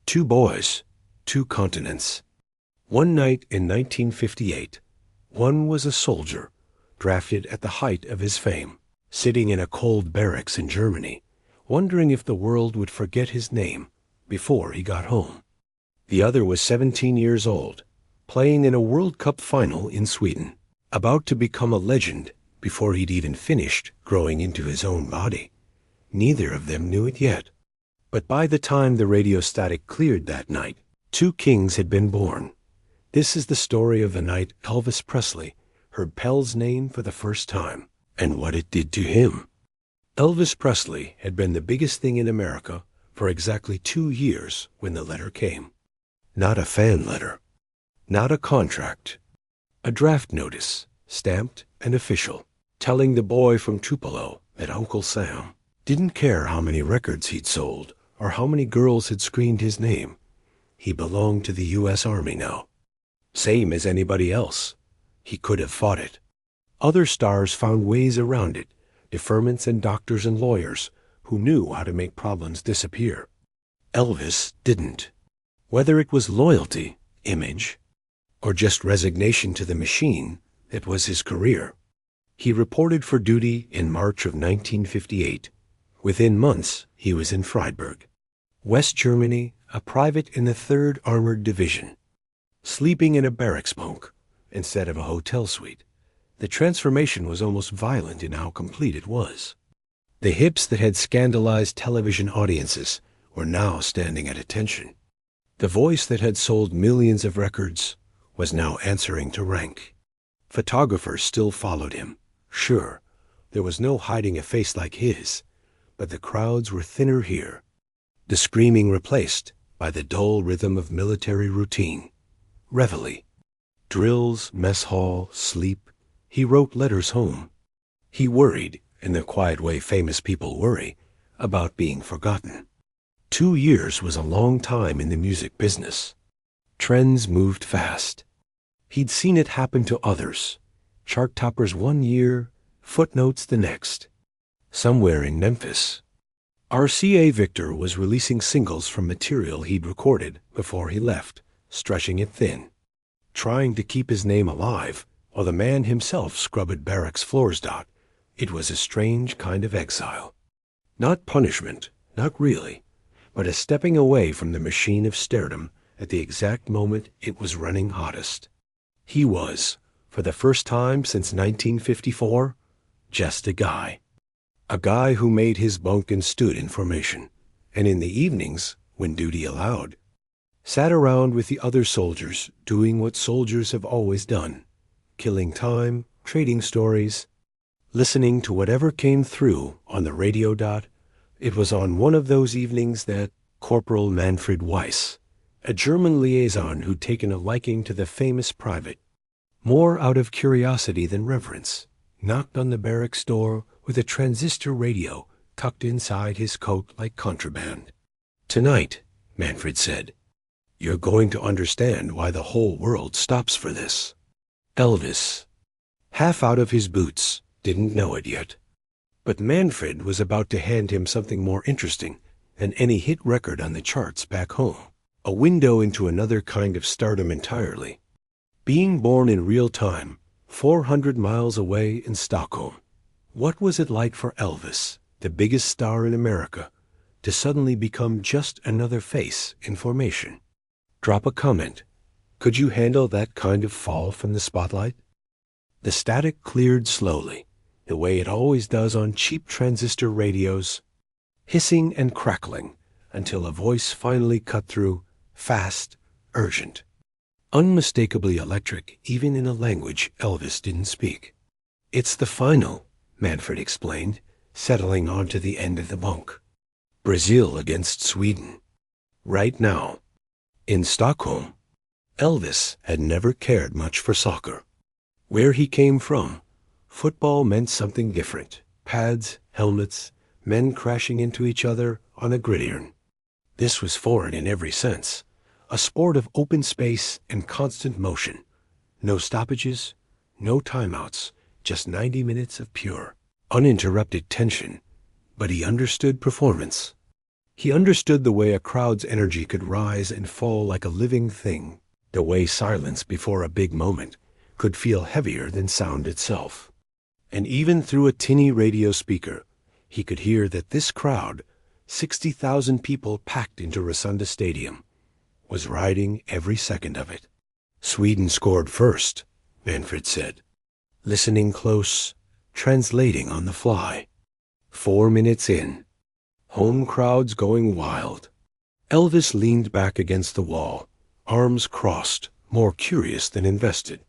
Two boys, two continents. One night in 1958, one was a soldier, drafted at the height of his fame, sitting in a cold barracks in Germany, wondering if the world would forget his name before he got home. The other was 17 years old, playing in a World Cup final in Sweden, about to become a legend before he'd even finished growing into his own body. Neither of them knew it yet. But by the time the radio static cleared that night, two kings had been born. This is the story of the night Elvis Presley heard Pellé's name for the first time, and what it did to him. Elvis Presley had been the biggest thing in America for exactly 2 years when the letter came. Not a fan letter, not a contract, a draft notice, stamped and official, telling the boy from Tupelo that Uncle Sam didn't care how many records he'd sold or how many girls had screamed his name. He belonged to the U.S. Army now. Same as anybody else. He could have fought it. Other stars found ways around it, deferments and doctors and lawyers who knew how to make problems disappear. Elvis didn't. Whether it was loyalty, image, or just resignation to the machine, it was his career. He reported for duty in March of 1958. Within months, he was in Freiburg, West Germany, a private in the 3rd Armored Division, sleeping in a barracks bunk instead of a hotel suite. The transformation was almost violent in how complete it was. The hips that had scandalized television audiences were now standing at attention. The voice that had sold millions of records was now answering to rank. Photographers still followed him. Sure, there was no hiding a face like his, but the crowds were thinner here, the screaming replaced by the dull rhythm of military routine. Reveille. Drills, mess hall, sleep. He wrote letters home. He worried, in the quiet way famous people worry, about being forgotten. 2 years was a long time in the music business. Trends moved fast. He'd seen it happen to others. Chart toppers 1 year, footnotes the next. Somewhere in Memphis, RCA Victor was releasing singles from material he'd recorded before he left, stretching it thin, trying to keep his name alive, while the man himself scrubbed barracks floors. It was a strange kind of exile. Not punishment, not really, but a stepping away from the machine of Stardom at the exact moment it was running hottest. He was, for the first time since 1954, just a guy. A guy who made his bunk and stood in formation, and in the evenings, when duty allowed, sat around with the other soldiers doing what soldiers have always done, killing time, trading stories, listening to whatever came through on the radio. It was on one of those evenings that Corporal Manfred Weiss, a German liaison who'd taken a liking to the famous private, more out of curiosity than reverence, knocked on the barracks door with a transistor radio tucked inside his coat like contraband. "Tonight," Manfred said, "you're going to understand why the whole world stops for this." Elvis, half out of his boots, didn't know it yet. But Manfred was about to hand him something more interesting than any hit record on the charts back home, a window into another kind of stardom entirely. Being born in real time, 400 miles away in Stockholm, what was it like for Elvis, the biggest star in America, to suddenly become just another face in formation? Drop a comment. Could you handle that kind of fall from the spotlight? The static cleared slowly, the way it always does on cheap transistor radios, hissing and crackling until a voice finally cut through, fast, urgent, unmistakably electric even in a language Elvis didn't speak. "It's the final," Manfred explained, settling onto the end of the bunk. "Brazil against Sweden. Right now." In Stockholm, Elvis had never cared much for soccer. Where he came from, football meant something different. Pads, helmets, men crashing into each other on a gridiron. This was foreign in every sense. A sport of open space and constant motion. No stoppages, no timeouts, just 90 minutes of pure, uninterrupted tension. But he understood performance. He understood the way a crowd's energy could rise and fall like a living thing, the way silence before a big moment could feel heavier than sound itself. And even through a tinny radio speaker, he could hear that this crowd, 60,000 people packed into Rosunda Stadium, was riding every second of it. Sweden scored first, Manfred said, listening close, translating on the fly. 4 minutes in. Home crowds going wild. Elvis leaned back against the wall, arms crossed, more curious than invested.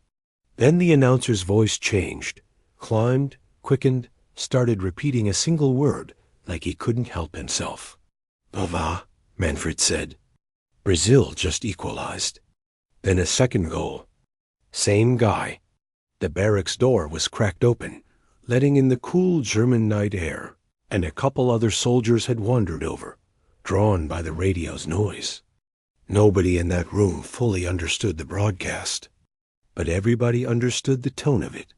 Then the announcer's voice changed, climbed, quickened, started repeating a single word like he couldn't help himself. "Bava," Manfred said. Brazil just equalized. Then a second goal. Same guy. The barracks door was cracked open, letting in the cool German night air, and a couple other soldiers had wandered over, drawn by the radio's noise. Nobody in that room fully understood the broadcast, but everybody understood the tone of it.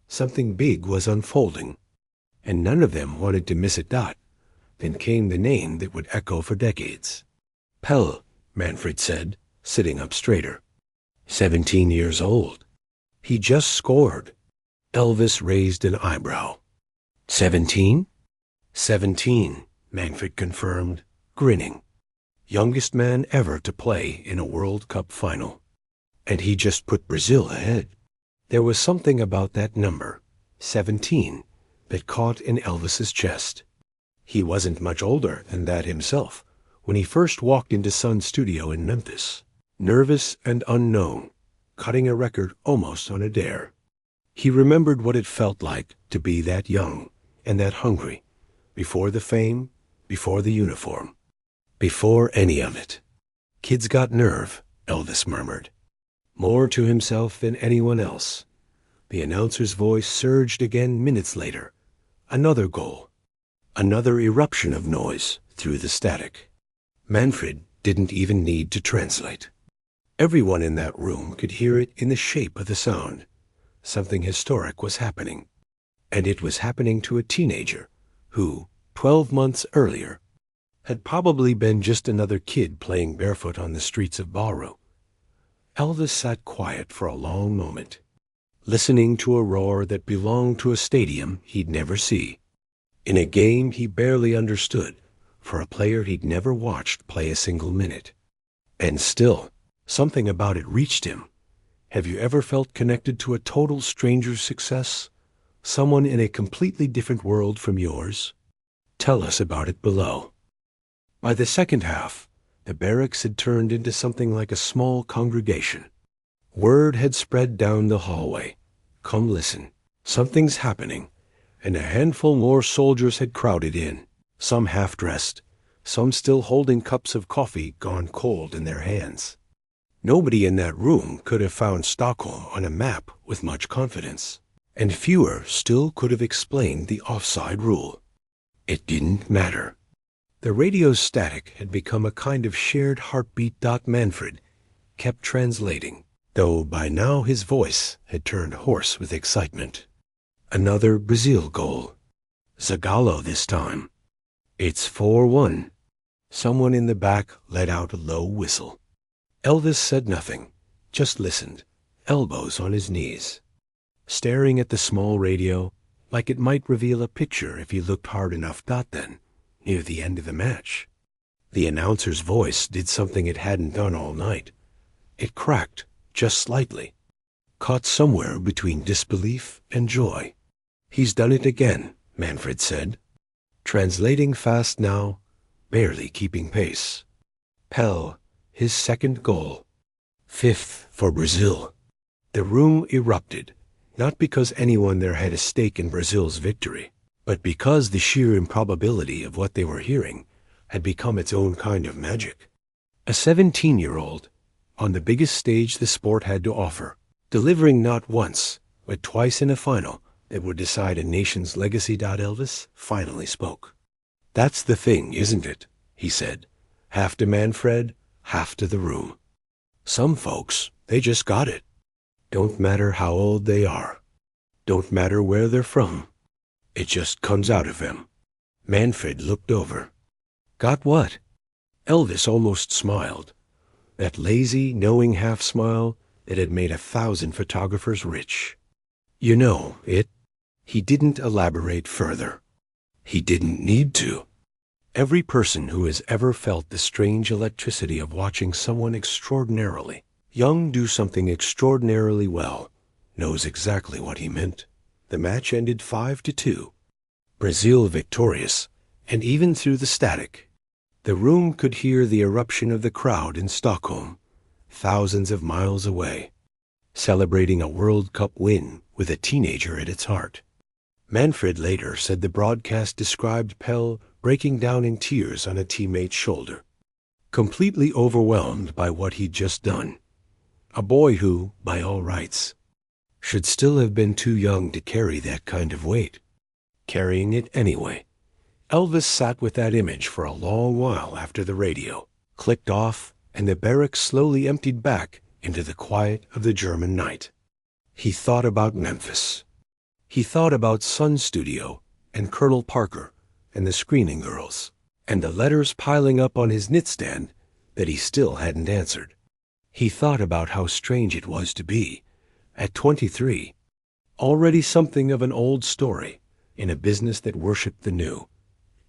Something big was unfolding, and none of them wanted to miss a dot. Then came the name that would echo for decades. Pelé, Manfred said, sitting up straighter. 17 years old. He just scored. Elvis raised an eyebrow. 17? 17, Manfred confirmed, grinning. Youngest man ever to play in a World Cup final. And he just put Brazil ahead. There was something about that number, 17, that caught in Elvis's chest. He wasn't much older than that himself when he first walked into Sun's studio in Memphis, nervous and unknown, cutting a record almost on a dare. He remembered what it felt like to be that young and that hungry, before the fame, before the uniform, before any of it. Kid's got nerve, Elvis murmured, more to himself than anyone else. The announcer's voice surged again minutes later. Another goal, another eruption of noise through the static. Manfred didn't even need to translate. Everyone in that room could hear it in the shape of the sound. Something historic was happening, and it was happening to a teenager who, 12 months earlier, had probably been just another kid playing barefoot on the streets of Bauru. Elvis sat quiet for a long moment, listening to a roar that belonged to a stadium he'd never see, in a game he barely understood, for a player he'd never watched play a single minute. And still, something about it reached him. Have you ever felt connected to a total stranger's success? Someone in a completely different world from yours? Tell us about it below. By the second half, the barracks had turned into something like a small congregation. Word had spread down the hallway. Come listen. Something's happening. And a handful more soldiers had crowded in, some half-dressed, some still holding cups of coffee gone cold in their hands. Nobody in that room could have found Stockholm on a map with much confidence, and fewer still could have explained the offside rule. It didn't matter. The radio's static had become a kind of shared heartbeat. Manfred kept translating, though by now his voice had turned hoarse with excitement. Another Brazil goal. Zagallo this time. It's 4-1. Someone in the back let out a low whistle. Elvis said nothing, just listened, elbows on his knees, staring at the small radio like it might reveal a picture if he looked hard enough. Then, near the end of the match, the announcer's voice did something it hadn't done all night. It cracked, just slightly, caught somewhere between disbelief and joy. He's done it again, Manfred said, translating fast now, barely keeping pace. Pelé, his second goal. 5th for Brazil. The room erupted, not because anyone there had a stake in Brazil's victory, but because the sheer improbability of what they were hearing had become its own kind of magic. A 17-year-old, on the biggest stage the sport had to offer, delivering not once, but twice in a final that would decide a nation's legacy. Elvis finally spoke. That's the thing, isn't it? He said, half to Manfred, half to the room. Some folks, they just got it. Don't matter how old they are. Don't matter where they're from. It just comes out of them. Manfred looked over. Got what? Elvis almost smiled. That lazy, knowing half-smile that had made 1,000 photographers rich. You know, it. He didn't elaborate further. He didn't need to. Every person who has ever felt the strange electricity of watching someone extraordinarily young do something extraordinarily well knows exactly what he meant. The match ended 5-2. Brazil victorious, and even through the static, the room could hear the eruption of the crowd in Stockholm, thousands of miles away, celebrating a World Cup win with a teenager at its heart. Manfred later said the broadcast described Pelé breaking down in tears on a teammate's shoulder, completely overwhelmed by what he'd just done. A boy who, by all rights, should still have been too young to carry that kind of weight. Carrying it anyway. Elvis sat with that image for a long while after the radio clicked off and the barracks slowly emptied back into the quiet of the German night. He thought about Memphis. He thought about Sun Studio and Colonel Parker and the screening girls and the letters piling up on his nightstand that he still hadn't answered. He thought about how strange it was to be, at 23, already something of an old story in a business that worshipped the new.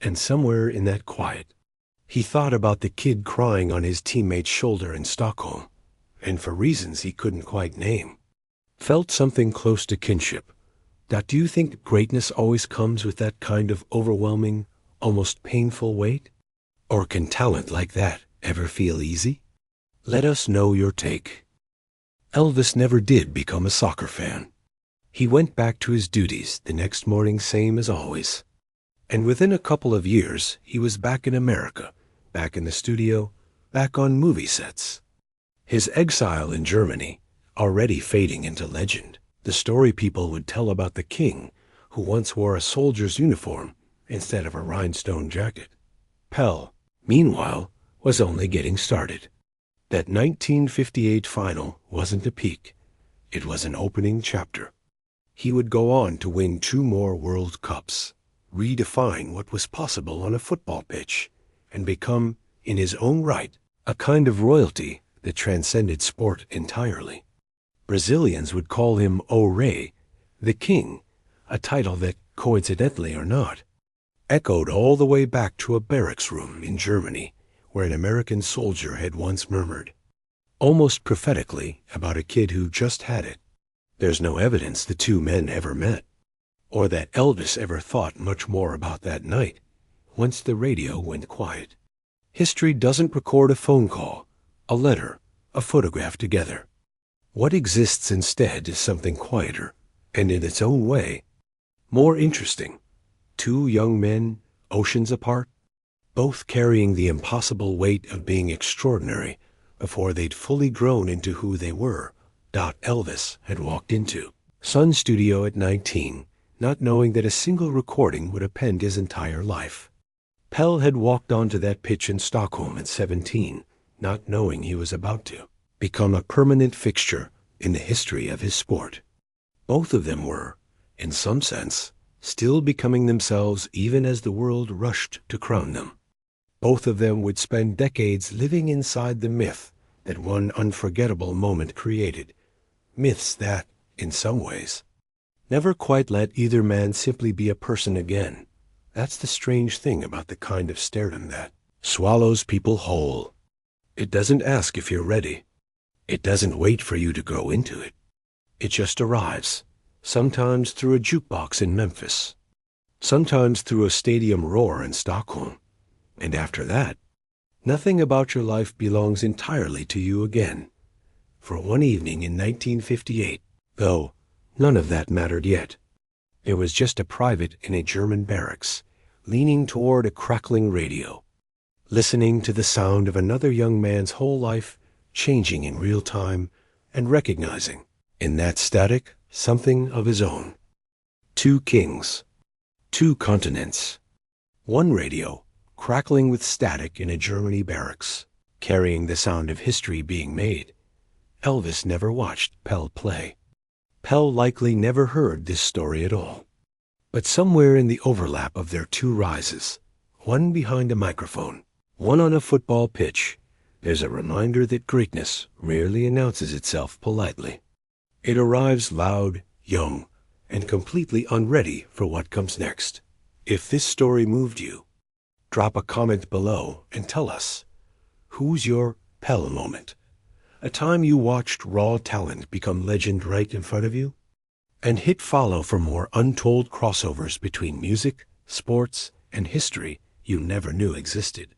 And somewhere in that quiet, he thought about the kid crying on his teammate's shoulder in Stockholm, and for reasons he couldn't quite name, felt something close to kinship. Do you think greatness always comes with that kind of overwhelming, almost painful weight? Or can talent like that ever feel easy? Let us know your take. Elvis never did become a soccer fan. He went back to his duties the next morning same as always. And within a couple of years, he was back in America, back in the studio, back on movie sets. His exile in Germany, already fading into legend, the story people would tell about the king who once wore a soldier's uniform instead of a rhinestone jacket. Pelé, meanwhile, was only getting started. That 1958 final wasn't a peak. It was an opening chapter. He would go on to win 2 more World Cups, redefine what was possible on a football pitch, and become, in his own right, a kind of royalty that transcended sport entirely. Brazilians would call him O Rei, the king, a title that, coincidentally or not, echoed all the way back to a barracks room in Germany where an American soldier had once murmured, almost prophetically, about a kid who just had it. There's no evidence the two men ever met, or that Elvis ever thought much more about that night, once the radio went quiet. History doesn't record a phone call, a letter, a photograph together. What exists instead is something quieter, and in its own way, more interesting. 2 young men, oceans apart, both carrying the impossible weight of being extraordinary before they'd fully grown into who they were. Elvis had walked into Sun Studio at 19, not knowing that a single recording would append his entire life. Pelé had walked onto that pitch in Stockholm at 17, not knowing he was about to become a permanent fixture in the history of his sport. Both of them were, in some sense, still becoming themselves even as the world rushed to crown them. Both of them would spend decades living inside the myth that one unforgettable moment created. Myths that, in some ways, never quite let either man simply be a person again. That's the strange thing about the kind of stardom that swallows people whole. It doesn't ask if you're ready. It doesn't wait for you to grow into it. It just arrives, sometimes through a jukebox in Memphis, sometimes through a stadium roar in Stockholm. And after that, nothing about your life belongs entirely to you again. For one evening in 1958, though, none of that mattered yet. There was just a private in a German barracks, leaning toward a crackling radio, listening to the sound of another young man's whole life changing in real time and recognizing, in that static, something of his own. 2 kings, 2 continents, 1 radio, crackling with static in a Germany barracks, carrying the sound of history being made. Elvis never watched Pelé play. Pelé likely never heard this story at all. But somewhere in the overlap of their 2 rises, one behind a microphone, one on a football pitch. There's a reminder that greatness rarely announces itself politely. It arrives loud, young, and completely unready for what comes next. If this story moved you, drop a comment below and tell us, who's your Pelé moment? A time you watched raw talent become legend right in front of you? And hit follow for more untold crossovers between music, sports, and history you never knew existed.